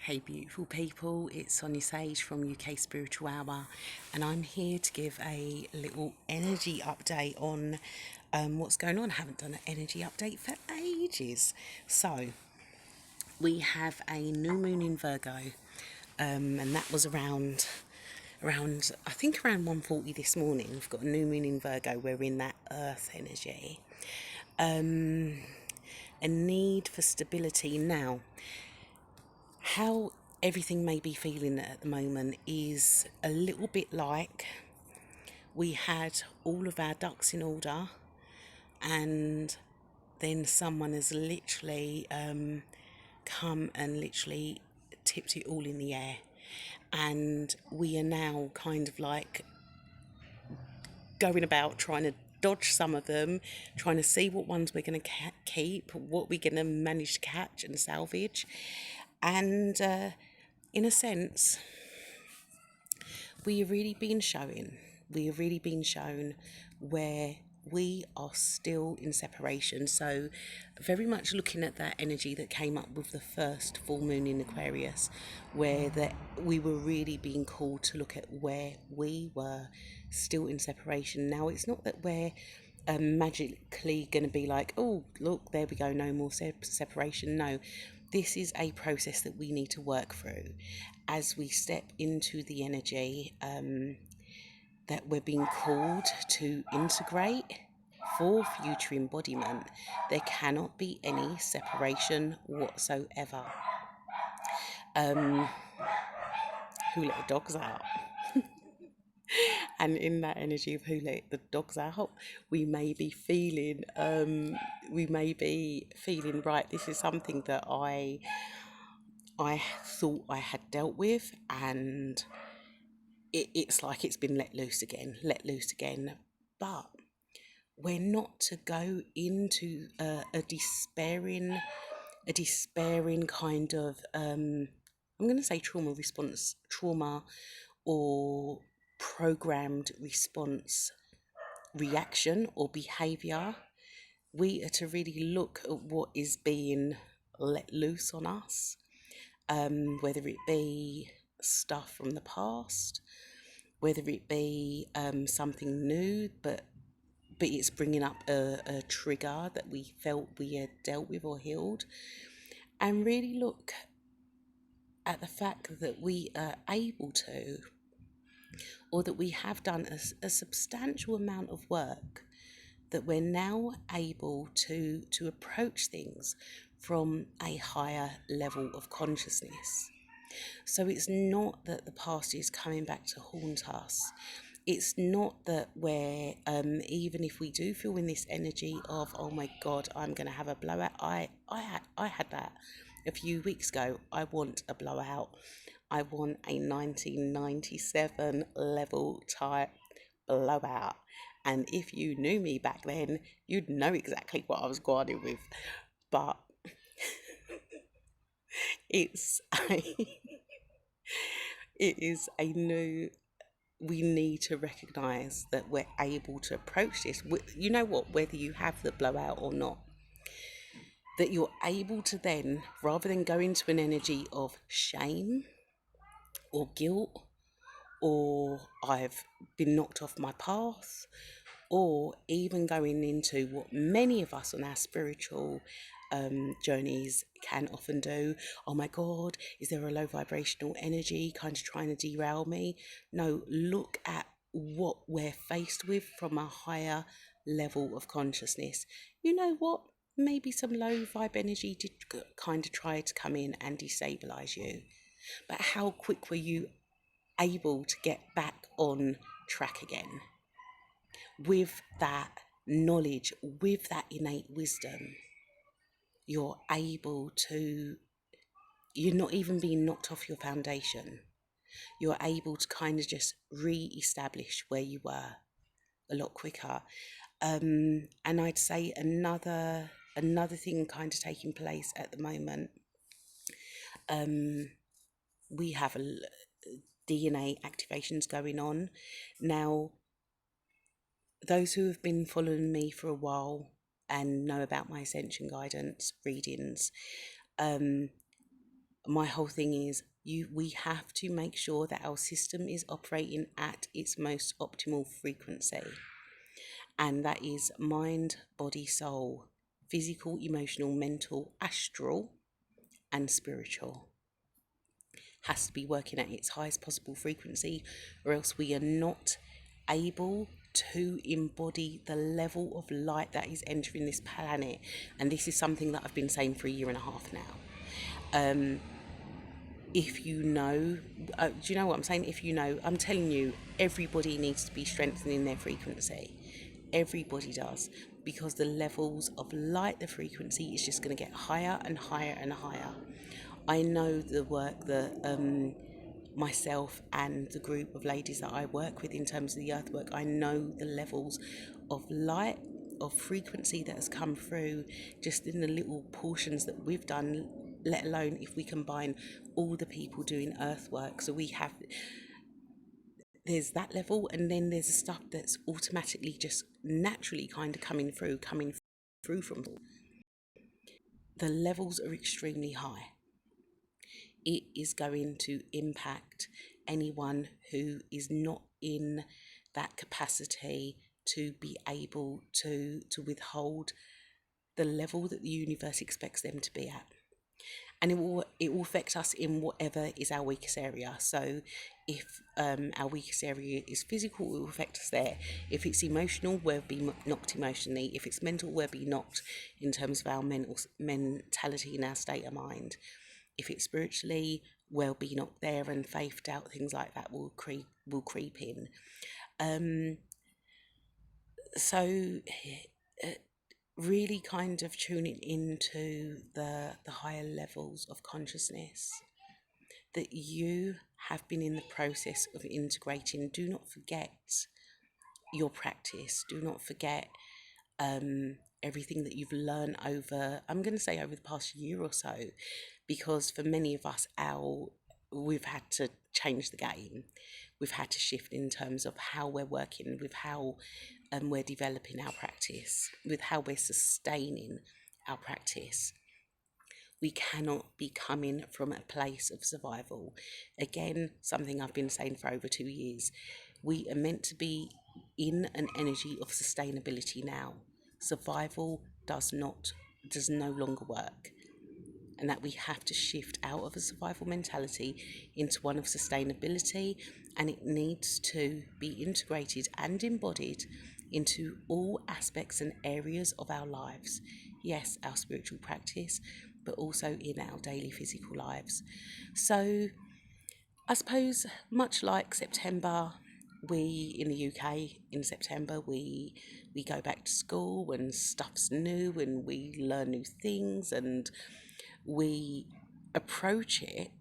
Hey beautiful people, it's Sonia Sage from UK Spiritual Hour, and I'm here to give a little energy update on what's going on. I haven't done an energy update for ages. So we have a new moon in Virgo, and that was around I think around 1:40 this morning. We've got a new moon in Virgo. We're in that earth energy, a need for stability now. How everything may be feeling at the moment is a little bit like we had all of our ducks in order, and then someone has literally come and literally tipped it all in the air, and we are now kind of like going about trying to dodge some of them, trying to see what ones we're going to keep, what we're going to manage to catch and salvage. And in a sense, we have really been shown where we are still in separation. So very much looking at that energy that came up with the first full moon in Aquarius, where that we were really being called to look at where we were still in separation. Now it's not that we're magically going to be like, oh look, there we go, no more separation. No, this is a process that we need to work through as we step into the energy that we're being called to integrate for future embodiment. There cannot be any separation whatsoever. Who let the dogs out? And in that energy of who let the dogs out, we may be feeling right, this is something that I thought I had dealt with, and it's like it's been let loose again. But we're not to go into a despairing kind of I'm going to say trauma or programmed response, reaction or behavior. We are to really look at what is being let loose on us, whether it be stuff from the past, whether it be something new, but it's bringing up a trigger that we felt we had dealt with or healed, and really look at the fact that we are able to, or that we have done a substantial amount of work, that we're now able to approach things from a higher level of consciousness. So it's not that the past is coming back to haunt us. It's not that we're, even if we do feel in this energy of, oh my God, I'm going to have a blowout. I had that a few weeks ago. I want a blowout. I want a 1997 level type blowout. And if you knew me back then, you'd know exactly what I was going with. But it's it is a new, we need to recognize that we're able to approach this. You know what, whether you have the blowout or not, that you're able to then, rather than go into an energy of shame or guilt, or I've been knocked off my path, or even going into what many of us on our spiritual journeys can often do. Oh my God, is there a low vibrational energy kind of trying to derail me? No, look at what we're faced with from a higher level of consciousness. You know what? Maybe some low vibe energy did kind of try to come in and destabilize you. But how quick were you able to get back on track again? With that knowledge, with that innate wisdom, you're not even being knocked off your foundation. You're able to kind of just re-establish where you were a lot quicker. And I'd say another thing kind of taking place at the moment, we have DNA activations going on. Now, those who have been following me for a while and know about my ascension guidance readings, my whole thing is we have to make sure that our system is operating at its most optimal frequency, and that is mind, body, soul, physical, emotional, mental, astral, and spiritual. Has to be working at its highest possible frequency, or else we are not able to embody the level of light that is entering this planet. And this is something that I've been saying for a year and a half now. If you know, do you know what I'm saying? If you know, I'm telling you, everybody needs to be strengthening their frequency. Everybody does, because the levels of light, the frequency is just going to get higher and higher and higher. I know the work that myself and the group of ladies that I work with in terms of the earth work, I know the levels of light, of frequency that has come through just in the little portions that we've done, let alone if we combine all the people doing earth work. So there's that level, and then there's the stuff that's automatically just naturally kind of coming through from the levels are extremely high. It is going to impact anyone who is not in that capacity to be able to withhold the level that the universe expects them to be at. And it will affect us in whatever is our weakest area. So if our weakest area is physical, it will affect us there. If it's emotional, we'll be knocked emotionally. If it's mental, we'll be knocked in terms of our mentality and our state of mind. If it's spiritually, we'll be knocked there, and faith, doubt, things like that will creep in. So really kind of tuning into the higher levels of consciousness that you have been in the process of integrating. Do not forget your practice. Do not forget everything that you've learned over, I'm going to say over the past year or so, because for many of us, we've had to change the game. We've had to shift in terms of how we're working, with how we're developing our practice, with how we're sustaining our practice. We cannot be coming from a place of survival. Again, something I've been saying for over 2 years. We are meant to be in an energy of sustainability now. Survival does no longer work. And that we have to shift out of a survival mentality into one of sustainability, and it needs to be integrated and embodied into all aspects and areas of our lives. Yes, our spiritual practice, but also in our daily physical lives. So I suppose much like September, we in the UK in September we go back to school when stuff's new and we learn new things, and we approach it,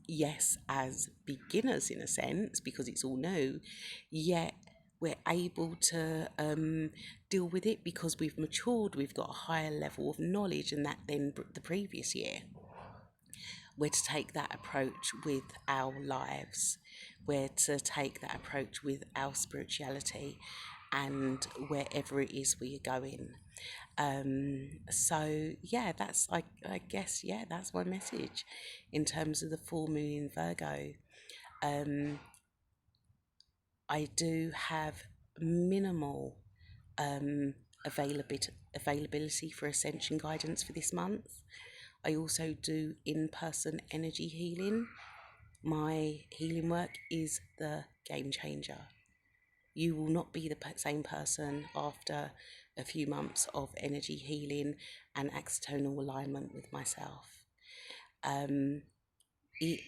yes, as beginners in a sense, because it's all new, yet we're able to deal with it because we've matured, we've got a higher level of knowledge than the previous year. We're to take that approach with our lives. We're to take that approach with our spirituality and wherever it is we are going. So yeah, that's I guess, yeah, that's my message in terms of the full moon in Virgo. I do have minimal availability for ascension guidance for this month. I also do in-person energy healing. My healing work is the game changer. You will not be the same person after a few months of energy healing and axonal alignment with myself. It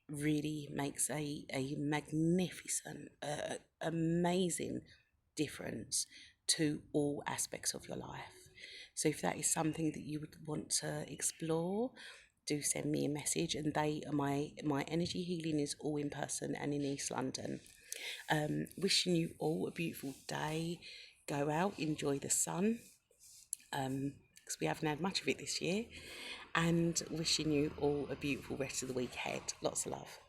really makes a magnificent, amazing difference to all aspects of your life. So if that is something that you would want to explore, do send me a message. And my energy healing is all in person and in East London. Wishing you all a beautiful day. Go out, enjoy the sun, because we haven't had much of it this year. And wishing you all a beautiful rest of the week ahead. Lots of love.